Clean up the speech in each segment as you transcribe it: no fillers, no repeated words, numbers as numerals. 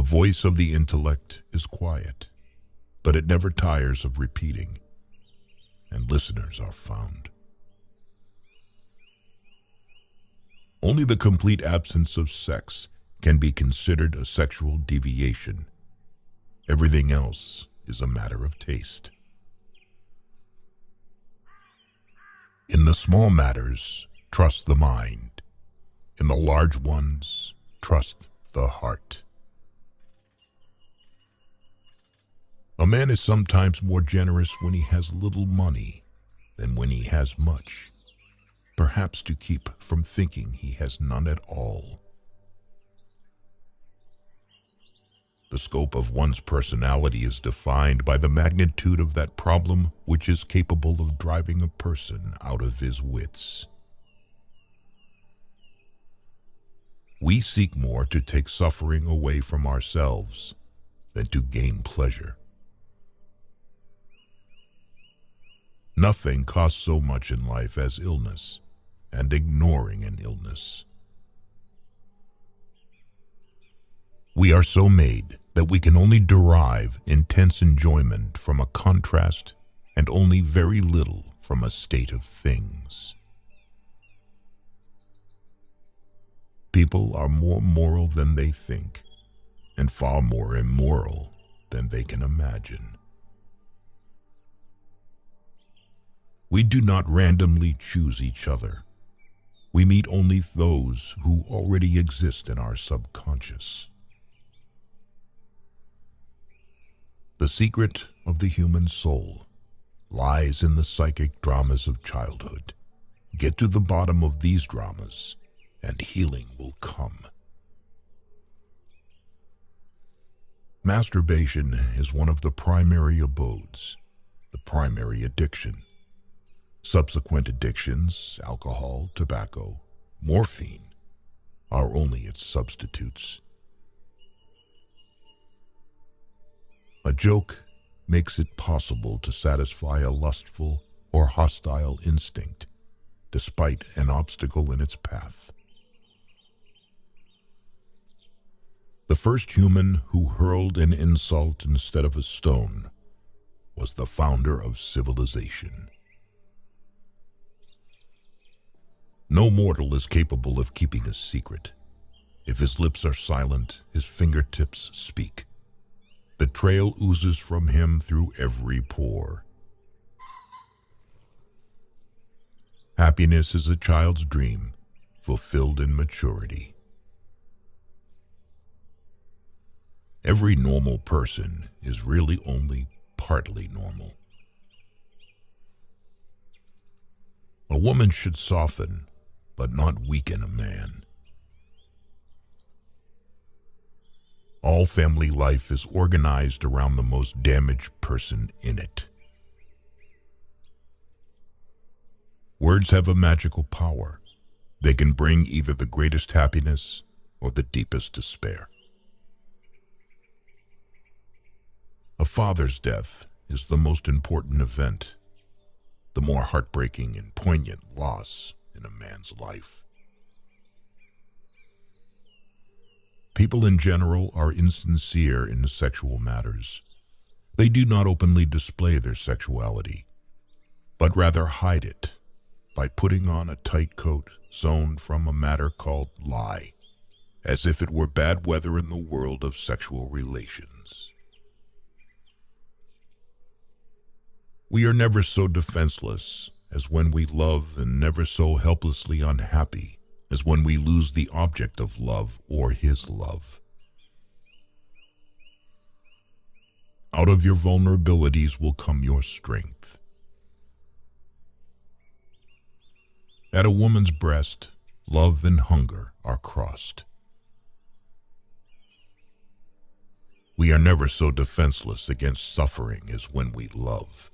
The voice of the intellect is quiet, but it never tires of repeating, and listeners are found. Only the complete absence of sex can be considered a sexual deviation. Everything else is a matter of taste. In the small matters, trust the mind. In the large ones, trust the heart. A man is sometimes more generous when he has little money than when he has much, perhaps to keep from thinking he has none at all. The scope of one's personality is defined by the magnitude of that problem which is capable of driving a person out of his wits. We seek more to take suffering away from ourselves than to gain pleasure. Nothing costs so much in life as illness and ignoring an illness. We are so made that we can only derive intense enjoyment from a contrast and only very little from a state of things. People are more moral than they think, and far more immoral than they can imagine. We do not randomly choose each other. We meet only those who already exist in our subconscious. The secret of the human soul lies in the psychic dramas of childhood. Get to the bottom of these dramas, and healing will come. Masturbation is one of the primary abodes, the primary addiction. Subsequent addictions, alcohol, tobacco, morphine, are only its substitutes. A joke makes it possible to satisfy a lustful or hostile instinct, despite an obstacle in its path. The first human who hurled an insult instead of a stone was the founder of civilization. No mortal is capable of keeping a secret. If his lips are silent, his fingertips speak. The trail oozes from him through every pore. Happiness is a child's dream, fulfilled in maturity. Every normal person is really only partly normal. A woman should soften, but not weaken a man. All family life is organized around the most damaged person in it. Words have a magical power. They can bring either the greatest happiness or the deepest despair. A father's death is the most important event, the more heartbreaking and poignant loss in a man's life. People in general are insincere in sexual matters. They do not openly display their sexuality, but rather hide it by putting on a tight coat sewn from a matter called lie, as if it were bad weather in the world of sexual relations. We are never so defenseless as when we love, and never so helplessly unhappy as when we lose the object of love or his love. Out of your vulnerabilities will come your strength. At a woman's breast, love and hunger are crossed. We are never so defenseless against suffering as when we love.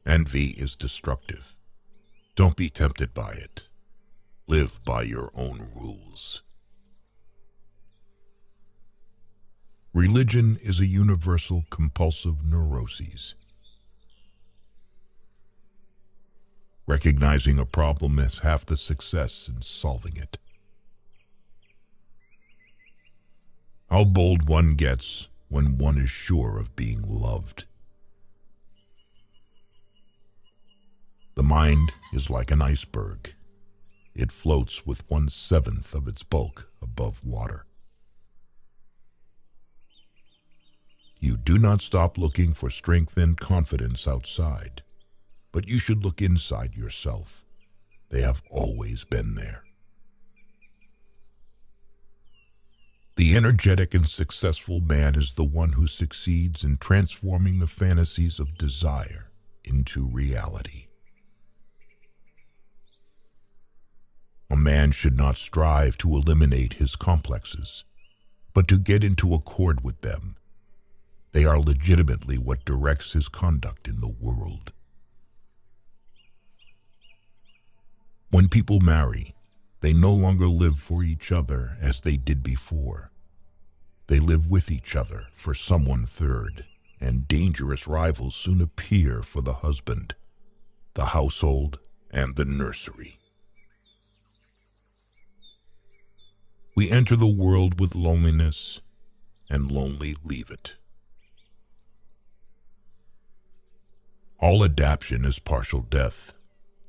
Envy is destructive. Don't be tempted by it. Live by your own rules. Religion is a universal compulsive neuroses. Recognizing a problem is half the success in solving it. How bold one gets when one is sure of being loved. The mind is like an iceberg. It floats with 1/7 of its bulk above water. You do not stop looking for strength and confidence outside, but you should look inside yourself. They have always been there. The energetic and successful man is the one who succeeds in transforming the fantasies of desire into reality. A man should not strive to eliminate his complexes, but to get into accord with them. They are legitimately what directs his conduct in the world. When people marry, they no longer live for each other as they did before. They live with each other for someone third, and dangerous rivals soon appear for the husband, the household, and the nursery. We enter the world with loneliness, and lonely leave it. All adaptation is partial death,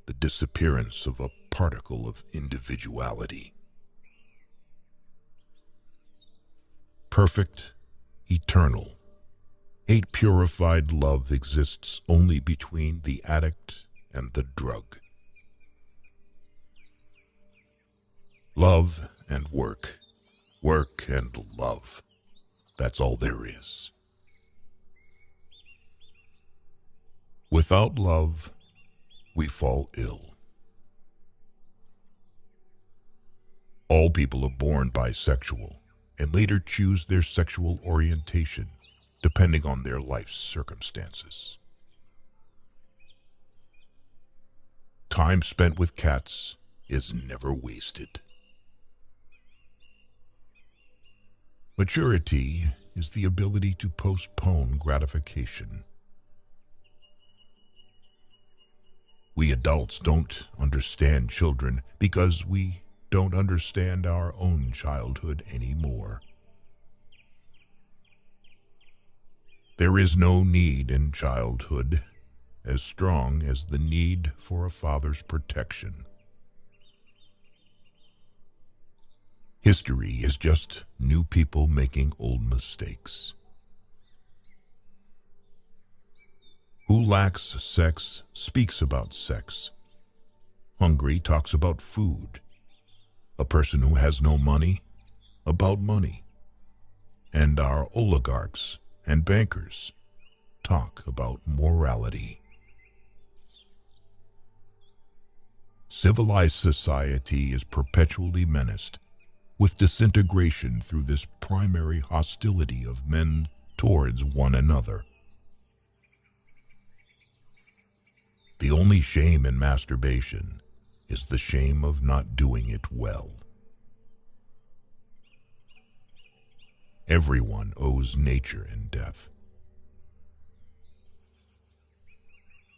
the disappearance of a particle of individuality. Perfect, eternal, hate-purified love exists only between the addict and the drug. Love and work, work and love. That's all there is. Without love, we fall ill. All people are born bisexual and later choose their sexual orientation depending on their life's circumstances. Time spent with cats is never wasted. Maturity is the ability to postpone gratification. We adults don't understand children because we don't understand our own childhood anymore. There is no need in childhood as strong as the need for a father's protection. History is just new people making old mistakes. Who lacks sex speaks about sex. Hungry talks about food. A person who has no money, about money. And our oligarchs and bankers talk about morality. Civilized society is perpetually menaced with disintegration through this primary hostility of men towards one another. The only shame in masturbation is the shame of not doing it well. Everyone owes nature and death.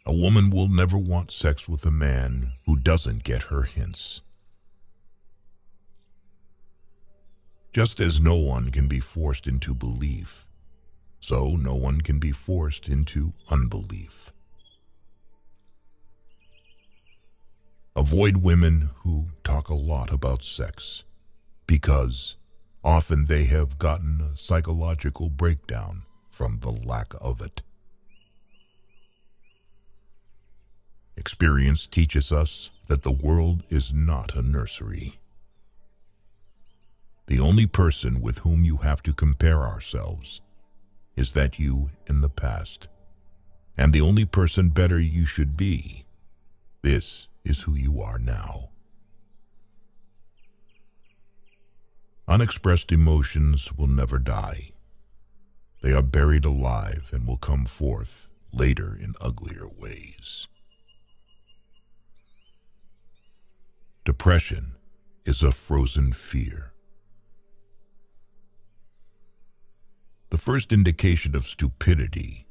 A woman will never want sex with a man who doesn't get her hints. Just as no one can be forced into belief, so no one can be forced into unbelief. Avoid women who talk a lot about sex, because often they have gotten a psychological breakdown from the lack of it. Experience teaches us that the world is not a nursery. The only person with whom you have to compare ourselves is that you in the past, and the only person better you should be. This is who you are now. Unexpressed emotions will never die. They are buried alive and will come forth later in uglier ways. Depression is a frozen fear. The first indication of stupidity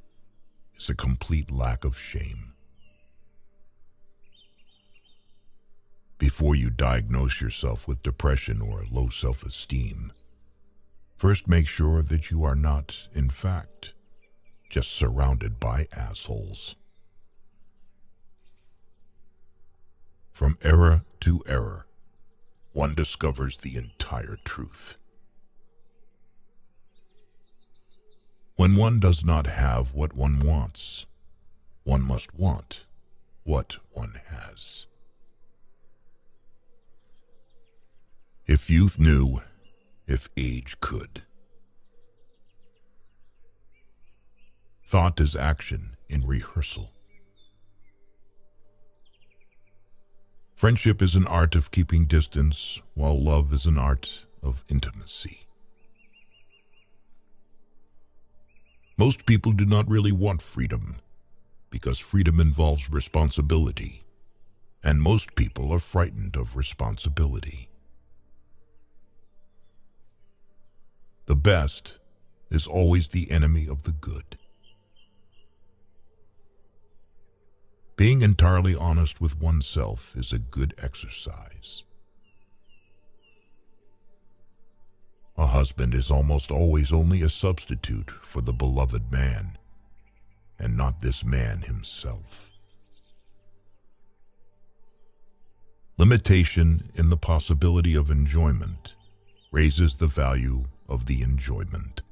is a complete lack of shame. Before you diagnose yourself with depression or low self-esteem, First, make sure that you are not, in fact, just surrounded by assholes. From era to era, one discovers the entire truth. When one does not have what one wants, one must want what one has. If youth knew, if age could. Thought is action in rehearsal. Friendship is an art of keeping distance, while love is an art of intimacy. Most people do not really want freedom, because freedom involves responsibility, and most people are frightened of responsibility. The best is always the enemy of the good. Being entirely honest with oneself is a good exercise. A husband is almost always only a substitute for the beloved man, and not this man himself. Limitation in the possibility of enjoyment raises the value of the enjoyment.